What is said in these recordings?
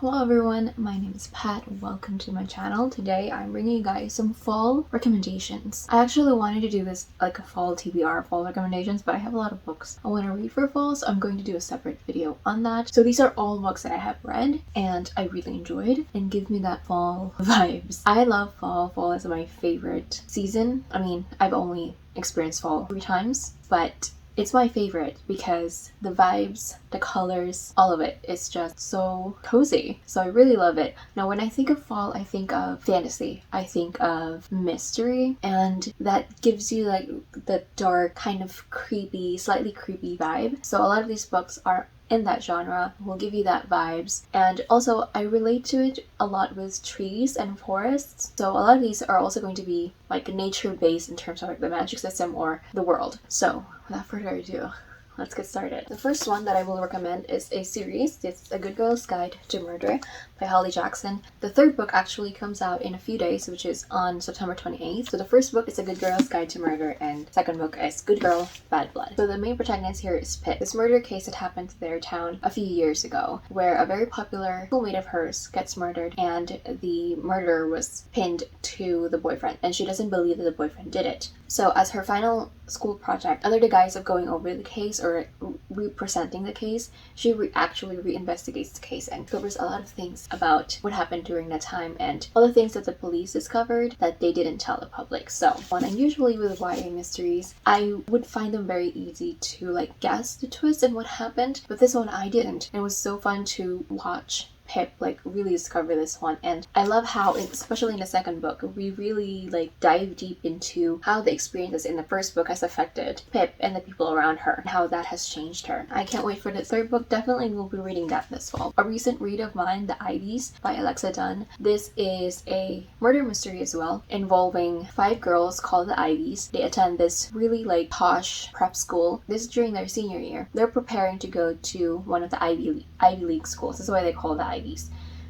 Hello everyone, my name is Pat. Welcome to my channel. Today I'm bringing you guys some fall recommendations. I actually wanted to do this like a fall TBR, fall recommendations, but I have a lot of books I want to read for fall, so I'm going to do a separate video on that. So these are all books that I have read and I really enjoyed and give me that fall vibes. I love fall. Fall is my favorite season. I mean, I've only experienced fall 3 times, but it's my favorite because the vibes, the colors, all of it is just so cozy. So I really love it. Now when I think of fall, I think of fantasy. I think of mystery, and that gives you like the dark, kind of creepy, slightly creepy vibe. So a lot of these books are in that genre, will give you that vibes. And also I relate to it a lot with trees and forests. So a lot of these are also going to be like nature based in terms of like the magic system or the world. So without further ado, let's get started. The first one that I will recommend is a series. It's A Good Girl's Guide to Murder by Holly Jackson. The third book actually comes out in a few days, which is on September 28th. So the first book is A Good Girl's Guide to Murder and second book is Good Girl, Bad Blood. So the main protagonist here is Pip. This murder case that happened to their town a few years ago, where a very popular schoolmate of hers gets murdered and the murderer was pinned to the boyfriend, and she doesn't believe that the boyfriend did it. So as her final school project, under the guise of going over the case or representing the case, she actually reinvestigates the case and covers a lot of things about what happened during that time and all the things that the police discovered that they didn't tell the public. So, and usually with YA mysteries, I would find them very easy to like guess the twist and what happened, but this one I didn't. It was so fun to watch Pip like really discover this one, and I love how, especially in the second book, we really like dive deep into how the experiences in the first book has affected Pip and the people around her and how that has changed her. I can't wait for the third book. Definitely will be reading that this fall. A recent read of mine, The Ivies by Alexa Dunn. This is a murder mystery as well, involving 5 girls called the Ivies. They attend this really like posh prep school. This is during their senior year. They're preparing to go to one of the Ivy League schools. That's why they call the Ivies.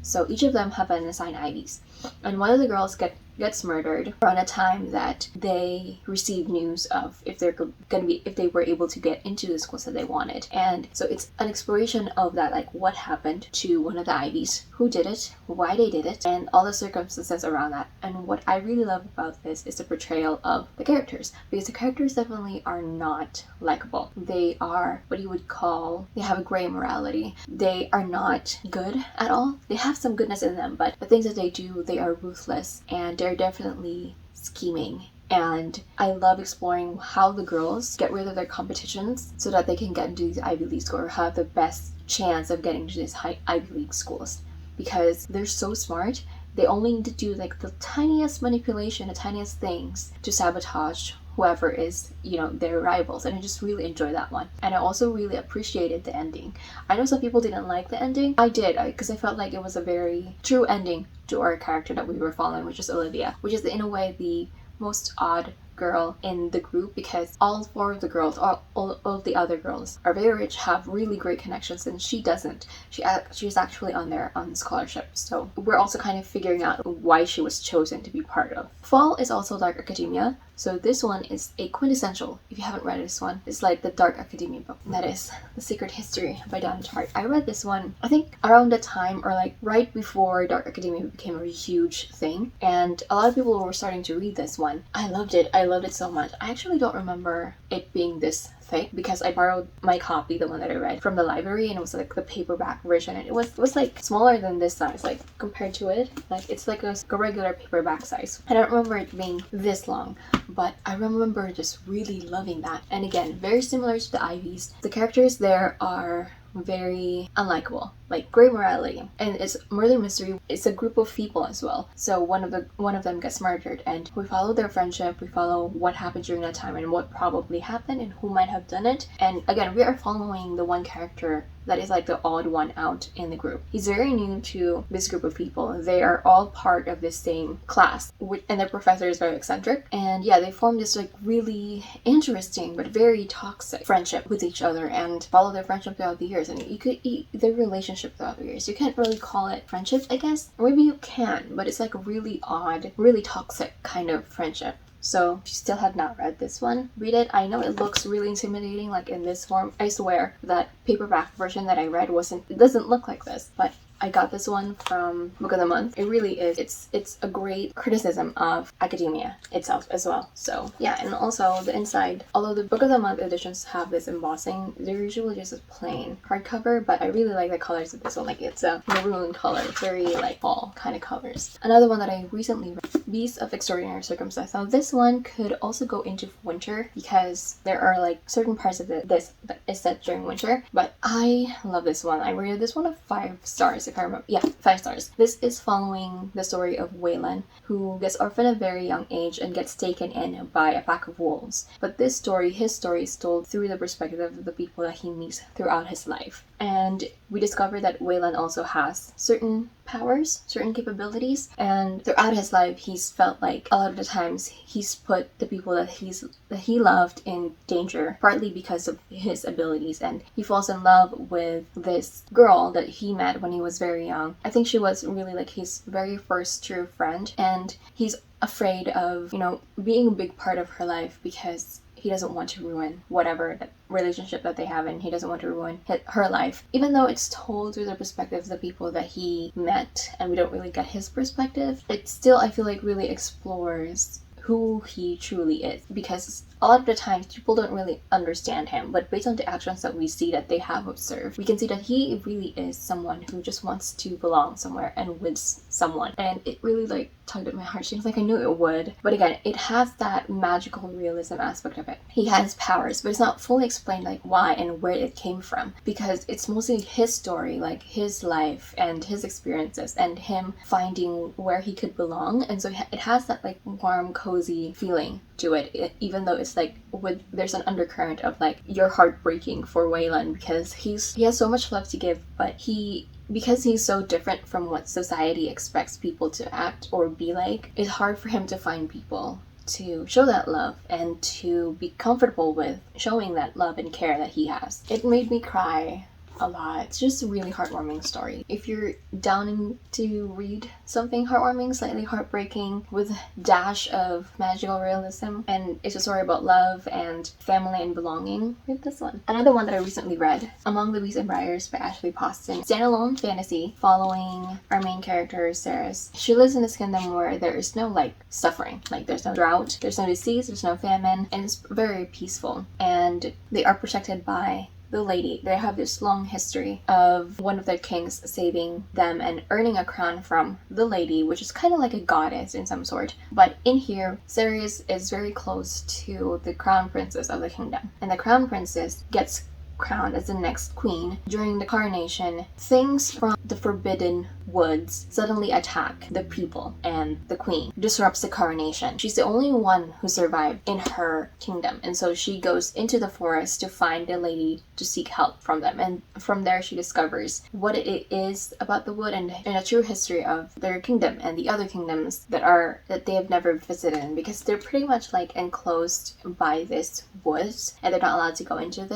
So each of them have an assigned Ivies, and one of the girls gets murdered around a time that they receive news of if they were able to get into the schools that they wanted. And so it's an exploration of that, like what happened to one of the Ivies, who did it, why they did it, and all the circumstances around that. And what I really love about this is the portrayal of the characters, because the characters definitely are not likable. They are what you would call, they have a gray morality. They are not good at all. They have some goodness in them, but the things that they do, they are ruthless and they're definitely scheming. And I love exploring how the girls get rid of their competitions so that they can get into these Ivy League schools or have the best chance of getting to these Ivy League schools, because they're so smart. They only need to do like the tiniest manipulation, the tiniest things to sabotage whoever is, their rivals. And I just really enjoy that one. And I also really appreciated the ending. I know some people didn't like the ending. I did, because I felt like it was a very true ending to our character that we were following, which is Olivia, which is in a way the most odd girl in the group, because all 4 of the girls, all of the other girls are very rich, have really great connections, and she doesn't. She's actually on scholarship. So we're also kind of figuring out why she was chosen to be part of. Fall is also Dark Academia. So this one is a quintessential, if you haven't read this one, it's like the Dark Academia book. That is The Secret History by Donna Tartt. I read this one, I think around the time or like right before Dark Academia became a huge thing, and a lot of people were starting to read this one. I loved it so much. I actually don't remember it being this thick because I borrowed my copy, the one that I read, from the library, and it was like the paperback version, and it was like smaller than this size, like compared to it, like it's like a regular paperback size. I don't remember it being this long, but I remember just really loving that. And again, very similar to the Ivies, the characters there are very unlikable, like gray morality, and it's murder mystery. It's a group of people as well. So one of them gets murdered, and we follow their friendship. We follow what happened during that time and what probably happened and who might have done it. And again, we are following the one character that is like the odd one out in the group. He's very new to this group of people. They are all part of this same class, and their professor is very eccentric. And yeah, they form this like really interesting but very toxic friendship with each other and follow their friendship throughout the years. And you could their relationship throughout the years. You can't really call it friendship, I guess. Or maybe you can, but it's like a really odd, really toxic kind of friendship. So if you still have not read this one, read it. I know it looks really intimidating, like in this form. I swear that paperback version that I read doesn't look like this, but I got this one from Book of the Month. It really is. It's a great criticism of academia itself as well. So yeah, and also the inside, although the Book of the Month editions have this embossing, they're usually just a plain hardcover, but I really like the colors of this one. Like, it's a maroon color. It's very like fall kind of colors. Another one that I recently read, Beasts of Extraordinary Circumstance. Now this one could also go into winter because there are like certain parts of this that is set during winter, but I love this one. I rated this one a 5 stars if I remember. Yeah, 5 stars. This is following the story of Waylon, who gets orphaned at a very young age and gets taken in by a pack of wolves. But this story, his story, is told through the perspective of the people that he meets throughout his life. And we discover that Waylon also has certain powers, certain capabilities, and throughout his life he's felt like a lot of the times he's put the people that he loved in danger, partly because of his abilities. And he falls in love with this girl that he met when he was very young. I think she was really like his very first true friend, and he's afraid of, you know, being a big part of her life because he doesn't want to ruin whatever relationship that they have, and he doesn't want to ruin her life. Even though it's told through the perspective of the people that he met and we don't really get his perspective, it still, I feel like, really explores who he truly is, because a lot of the times people don't really understand him, but based on the actions that we see that they have observed, we can see that he really is someone who just wants to belong somewhere and with someone. And it really like tugged at my heartstrings, like I knew it would. But again, it has that magical realism aspect of it. He has powers, but it's not fully explained like why and where it came from, because it's mostly his story, like his life and his experiences and him finding where he could belong. And so it has that like warm, cozy feeling to it, even though it's like there's an undercurrent of like you're heartbreaking for Waylon because he has so much love to give, but because he's so different from what society expects people to act or be like, it's hard for him to find people to show that love and to be comfortable with showing that love and care that he has. It made me cry a lot. It's just a really heartwarming story. If you're down to read something heartwarming, slightly heartbreaking, with a dash of magical realism, and it's a story about love and family and belonging, read this one. Another one that I recently read, Among Louise and Briars by Ashley Poston. Standalone fantasy following our main character, Ceres. She lives in this kingdom where there is no like suffering. Like there's no drought, there's no disease, there's no famine, and it's very peaceful. And they are protected by the lady. They have this long history of one of their kings saving them and earning a crown from the lady, which is kind of like a goddess in some sort. But in here, Ceres is very close to the crown princess of the kingdom, and the crown princess gets crowned as the next queen. During the coronation, things from the forbidden woods suddenly attack the people, and the queen disrupts the coronation. She's the only one who survived in her kingdom, and so she goes into the forest to find the lady to seek help from them. And from there she discovers what it is about the wood and a true history of their kingdom and the other kingdoms that they have never visited, because they're pretty much like enclosed by this woods and they're not allowed to go into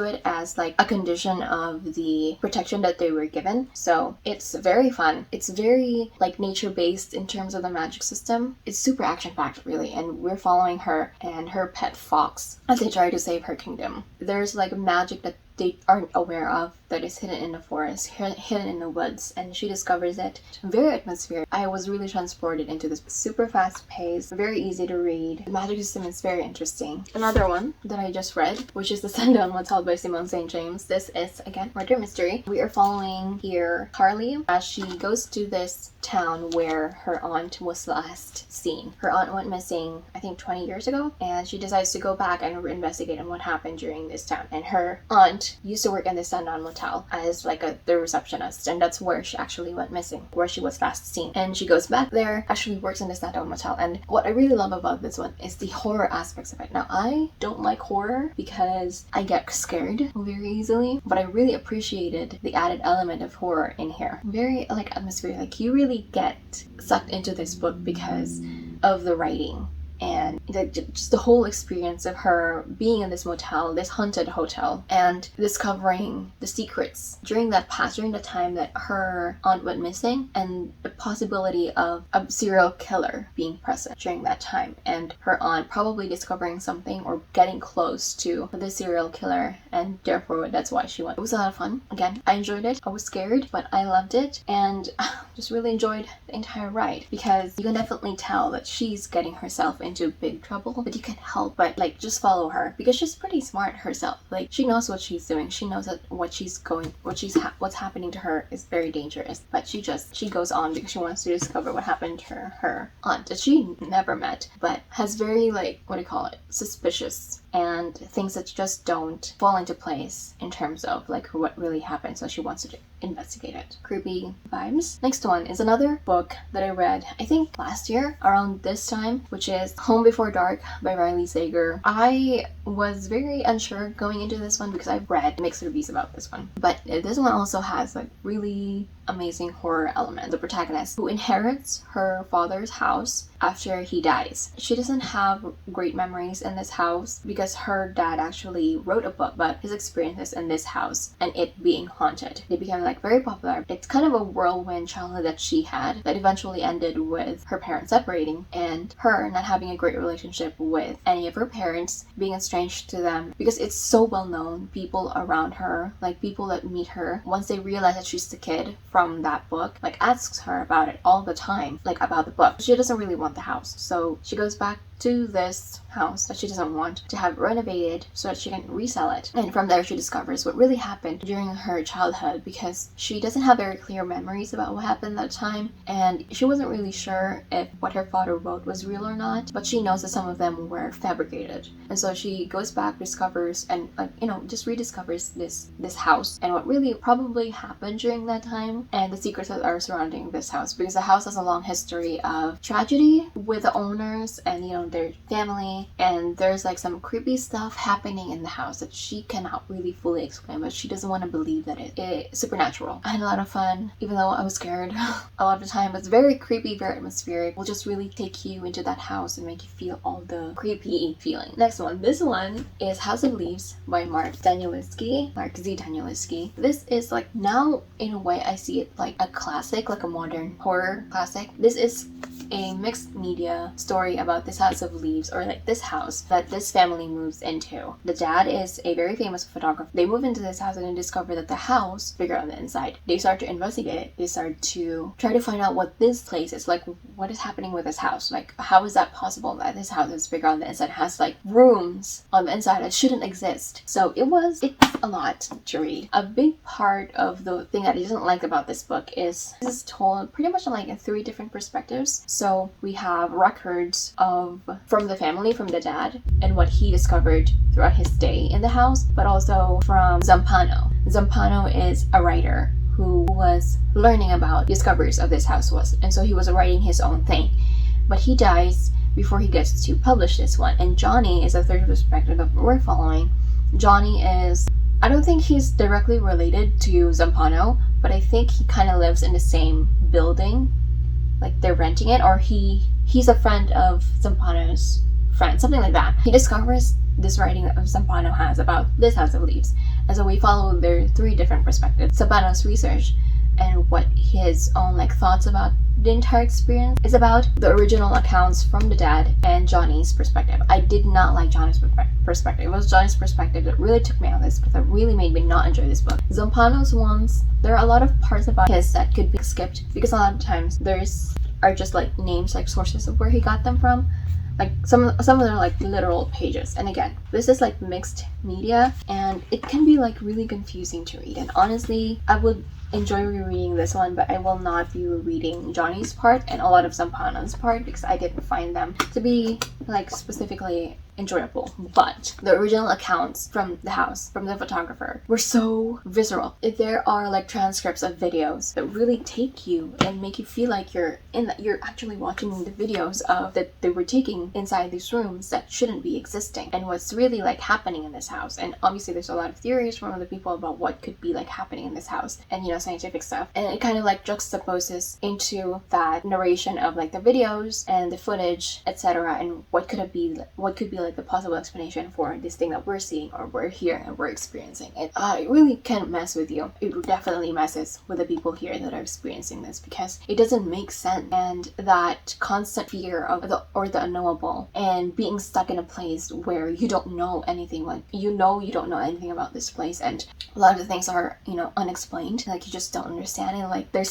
it as like a condition of the protection that they were given. So it's very fun. It's very like nature-based in terms of the magic system. It's super action-packed really, and we're following her and her pet fox as they try to save her kingdom. There's like magic that they aren't aware of that is hidden in the forest, hidden in the woods, and she discovers it. Very atmospheric. I was really transported into this super fast pace, very easy to read. The magic system is very interesting. Another one that I just read, which is the Sundown Motel by Simone St. James. This is, again, murder mystery. We are following here Carly as she goes to this town where her aunt was last seen. Her aunt went missing, I think 20 years ago, and she decides to go back and investigate on what happened during this town. And her aunt used to work in the Sundown Motel as like the receptionist, and that's where she actually went missing, where she was last seen. And she goes back there, actually works in the Sundown Motel. And what I really love about this one is the horror aspects of it. Now, I don't like horror because I get scared very easily, but I really appreciated the added element of horror in here. Very like atmosphere, like you really get sucked into this book because of the writing and just the whole experience of her being in this motel, this haunted hotel, and discovering the secrets during that time that her aunt went missing, and the possibility of a serial killer being present during that time, and her aunt probably discovering something or getting close to the serial killer, and therefore that's why she went. It was a lot of fun. Again, I enjoyed it. I was scared, but I loved it, and just really enjoyed the entire ride, because you can definitely tell that she's getting herself into big trouble, but you can't help but like just follow her, because she's pretty smart herself. Like, she knows what she's doing. She knows that what's happening to her is very dangerous, but she goes on because she wants to discover what happened to her aunt that she never met, but has very, like, what do you call it, suspicious, and things that just don't fall into place in terms of like what really happened, so she wants to investigate it. Creepy vibes. Next one is another book that I read, I think last year around this time, which is Home Before Dark by Riley Sager. I was very unsure going into this one because I've read mixed reviews about this one, but this one also has like really amazing horror element. The protagonist, who inherits her father's house after he dies. She doesn't have great memories in this house because her dad actually wrote a book about his experiences in this house and it being haunted. They became like very popular. It's kind of a whirlwind childhood that she had that eventually ended with her parents separating and her not having a great relationship with any of her parents, being estranged to them because it's so well known. People around her, like people that meet her, once they realize that she's the kid from that book, like asks her about it all the time, like about the book. She doesn't really want the house, so she goes back to this house that she doesn't want to have renovated so that she can resell it. And from there she discovers what really happened during her childhood, because she doesn't have very clear memories about what happened that time, and she wasn't really sure if what her father wrote was real or not, but she knows that some of them were fabricated. And so she goes back, discovers, and just rediscovers this house and what really probably happened during that time, and the secrets that are surrounding this house, because the house has a long history of tragedy with the owners and their family, and there's like some creepy stuff happening in the house that she cannot really fully explain, but she doesn't want to believe that it's supernatural. I had a lot of fun, even though I was scared a lot of the time. It's very creepy, very atmospheric. Will just really take you into that house and make you feel all the creepy feeling. Next one, this one is House of Leaves by Mark Z. Danielewski. This is like, now in a way I see it like a classic, like a modern horror classic. This is a mixed media story about this House of Leaves, or like this house that this family moves into. The dad is a very famous photographer. They move into this house and they discover that the house, figure on the inside. They start to investigate it. They start to try to find out what this place is like. What is happening with this house? Like, how is that possible that this house is bigger on the inside, has like rooms on the inside that shouldn't exist? So it's a lot to read. A big part of the thing that I didn't like about this book is this is told pretty much like in 3 different perspectives. So we have records from the family, from the dad, and what he discovered throughout his stay in the house, but also from Zampano. Zampano is a writer who was learning about discoveries of this house and so he was writing his own thing, but he dies before he gets to publish this one. And Johnny is a third perspective that we're following. Johnny is, I don't think he's directly related to Zampano, but I think he kind of lives in the same building, like they're renting it, or he's a friend of Zampano's friend, something like that. He discovers this writing that Zampano has about this House of Leaves, and so we follow their 3 different perspectives. Zampano's research and what his own like thoughts about the entire experience is about. The original accounts from the dad and Johnny's perspective. I did not like Johnny's perspective. It was Johnny's perspective that really took me out of this book, that really made me not enjoy this book. Zampano's ones, there are a lot of parts about his that could be skipped, because a lot of times are just like names, like sources of where he got them from. Like some of them are like literal pages. And again, this is like mixed media and it can be like really confusing to read. And honestly, I would enjoy rereading this one, but I will not be rereading Johnny's part and a lot of Zampano's part, because I didn't find them to be like specifically enjoyable. But the original accounts from the house, from the photographer, were so visceral. If there are like transcripts of videos that really take you and make you feel like you're actually watching the videos of that they were taking inside these rooms that shouldn't be existing, and what's really like happening in this house. And obviously there's a lot of theories from other people about what could be like happening in this house, and scientific stuff, and it kind of like juxtaposes into that narration of like the videos and the footage, etc., and what could be like the possible explanation for this thing that we're seeing or we're hearing and we're experiencing. It really can mess with you. It definitely messes with the people here that are experiencing this, because it doesn't make sense, and that constant fear of the unknowable and being stuck in a place where you don't know anything, like you don't know anything about this place, and a lot of the things are unexplained, like you just don't understand it, like there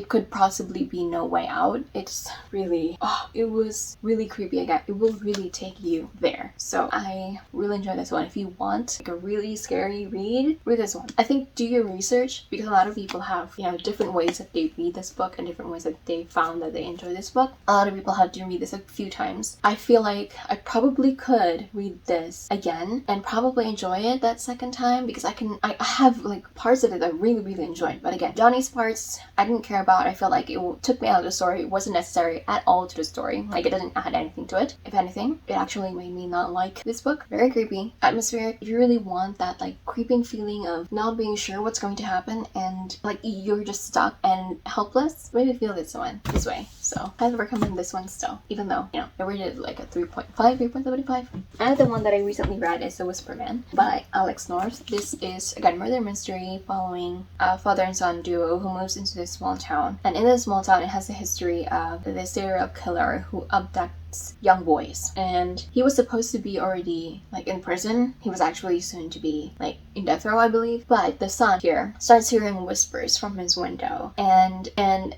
could possibly be no way out. It's really it was really creepy. Again, it will really take you there. So I really enjoyed this one. If you want like a really scary read this one. I think do your research, because a lot of people have different ways that they read this book and different ways that they found that they enjoy this book. A lot of people have to read this a few times. I feel like I probably could read this again and probably enjoy it that second time, because I have like parts of it I really enjoyed, but again, Johnny's parts I didn't care about. I felt like it took me out of the story. It wasn't necessary at all to the story. Like it doesn't add anything to it. If anything, it actually made me not like this book. Very creepy atmosphere. If you really want that like creeping feeling of not being sure what's going to happen and like you're just stuck and helpless, maybe feel this way. So I recommend this one still, even though I rated like a 3.75. Another one that I recently read is The Whisper Man by Alex North. This is again murder mystery following a father and son duo who moves into this small town, and in this small town it has a history of the serial killer who abducts young boys, and he was supposed to be already like in prison. He was actually soon to be like in death row, I believe, but the son here starts hearing whispers from his window, and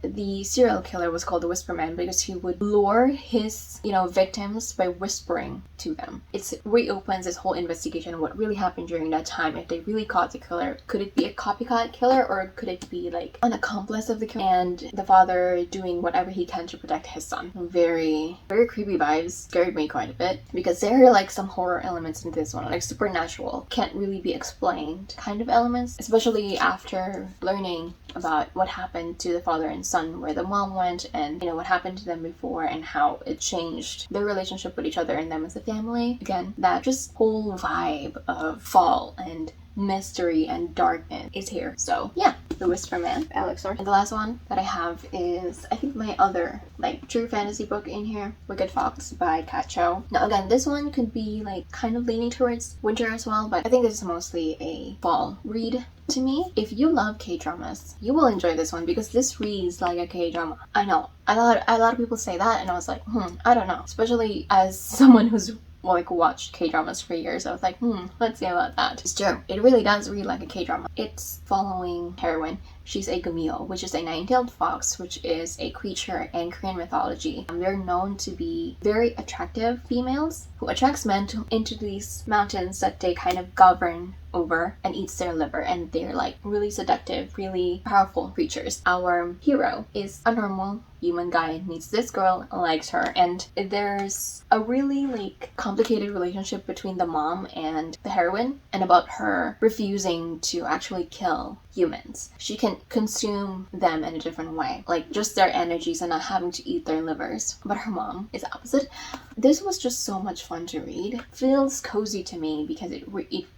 the serial killer was called the Whisper Man because he would lure his victims by whispering to them. It reopens this whole investigation of what really happened during that time. If they really caught the killer, could it be a copycat killer, or could it be like an accomplice of the killer, and the father doing whatever he can to protect his son. Very creepy vibes. Scared me quite a bit, because there are like some horror elements in this one, like supernatural, can't really be explained kind of elements, especially after learning about what happened to the father and son, where the mom went, and what happened to them before and how it changed their relationship with each other and them as a family. Again, that just whole vibe of fall and mystery and darkness is here. So yeah, The Whisper Man, Alex North. And the last one that I have is I think my other like true fantasy book in here, Wicked Fox by Kat Cho. Now again, this one could be like kind of leaning towards winter as well, but I think this is mostly a fall read. To me, if you love K-dramas, you will enjoy this one, because this reads like a K-drama. I know, a lot of people say that, and I was like, I don't know. Especially as someone who's watched K-dramas for years, I was like, let's see about that. It's true. It really does read like a K-drama. It's following heroine. She's a Gumeo, which is a nine-tailed fox, which is a creature in Korean mythology. They're known to be very attractive females who attracts men into these mountains that they kind of govern over and eats their liver, and they're like really seductive, really powerful creatures. Our hero is a normal human guy, meets this girl, likes her, and there's a really like complicated relationship between the mom and the heroine, and about her refusing to actually kill humans. She can consume them in a different way, like just their energies and not having to eat their livers. But her mom is opposite. This was just so much fun to read. It feels cozy to me because it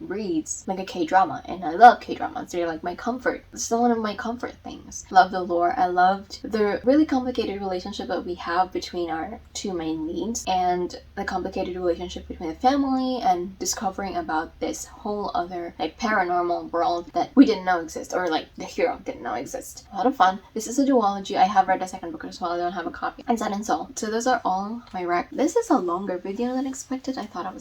reads like a K-drama, and I love K-dramas. They're like my comfort. It's one of my comfort things. Love the lore. I loved the really complicated relationship that we have between our two main leads, and the complicated relationship between the family, and discovering about this whole other like paranormal world that we didn't know existed, or like the hero didn't know exist. A lot of fun. This is a duology. I have read the second book as well. I don't have a copy. And Sun and Soul. So those are all my rec. This is a longer video than expected. I thought I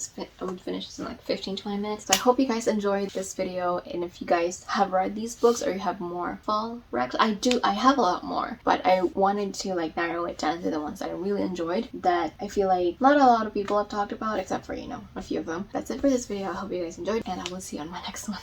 would finish this in like 15-20 minutes. So I hope you guys enjoyed this video, and if you guys have read these books or you have more fall recs, I have a lot more, but I wanted to like narrow it down to the ones that I really enjoyed, that I feel like not a lot of people have talked about, except for a few of them. That's it for this video. I hope you guys enjoyed, and I will see you on my next one.